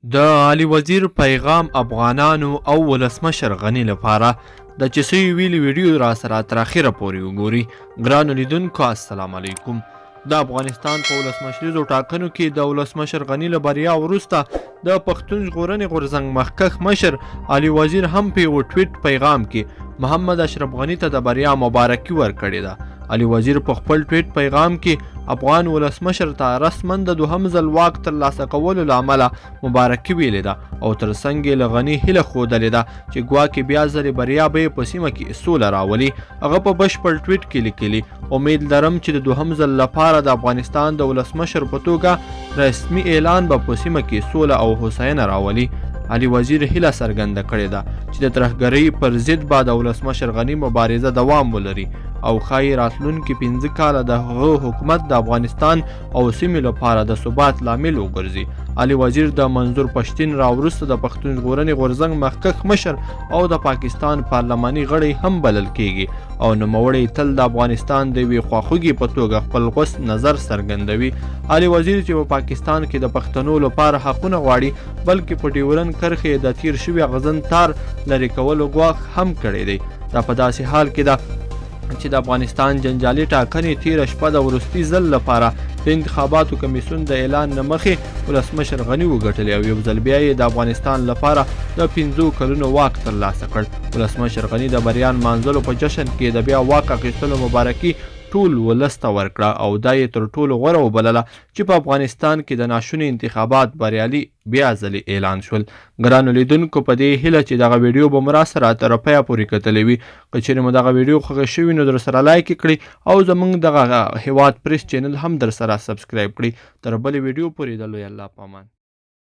د علي وزیر پیغام افغانانو او ولسمشر غني لپاره د چې څه یې ویلي ویډیو را سره تر اخره پورې وګورئ. ګرانو لیدونکو السلام علیکم. د افغانستان په ولسمشریزو ټاکنو کې د ولسمشر غني له بریا وروسته د پښتون ژغورنې غورځنګ مخکښ مشر علي وزیر هم په یو ټویټ پیغام کې محمد اشرف غني ته د بریا مبارکي ورکړې ده. علي وزیر په خپل ټویټ پیغام کې افغان ولسمشر ته رسماً د دوهم ځل واک ترلاسه کولو له امله مبارکي ویلې ده او ترڅنګ یې له غني هیله ښودلې ده چې ګواکې بیا ځلې بریا به یې په سیمه کې سوله راولي. هغه په بشپړ ټویټ کې لیکلي امید لرم چې د دوهم ځل لپاره د افغانستان د ولسمشر په توګه رسمي اعلان به په سیمه کې سوله او هوساینه راولي. علي وزیر هیله څرګنده کړې ده چې د ترهګرۍ پر ضد به د ولسمشر غني مبارزه دوام ولري او ښایي راتلونکي 15 کاله د هغه حکومت د افغانستان او سیمې لپاره د ثبات لامل وګرځي. علي وزیر د منظور پښتین راوروسته د پښتون ژغورنې غورځنګ مخکښ مشر او د پاکستان پارلماني غړی هم بلل کیږي او نوموړی تل د افغانستان د یوې خواخوږي په توګه خپل غوڅ نظر څرګندوي. علي وزیر چې په پاکستان کې د پښتنو لپاره حقونه غواړي بلکې په ډیورن کرښې د تیر شوي غزن تار لرې کولو ګواښ هم کړی دی. دا په داسې حال کې ده چې د افغانستان جنجالي ټاکنې تیره شپه د وروستي ځل لپاره د انتخاباتو کمیسیون د اعلان نه مخې ولسمشر غني وګټلې او یو ځل بیا یې د افغانستان لپاره د 15 کلونو واک ترلاسه کړ. ولسمشر غني د بریا نمانځلو په جشن کې د بیا واک اخیستلو مبارکي ټول ولس ته ورکړه او دا یې تر ټولو غوره وبلله چې په افغانستان کې د ناشوني انتخابات بریالي بیا ځلې اعلان شول. ګرانو لیدونکو په دې هیله چې دغه ویډیو به مو راسره تر پایه پورې کتلی وي. که چیرې مو دغه ویډیو خوښه شوي نو درسره لایک یې کړئ او زموږ دغه هیواد پریس چینل هم درسره سبسکرایب کړئ. تر بلې ویډیو پورې د لوی الله په امان.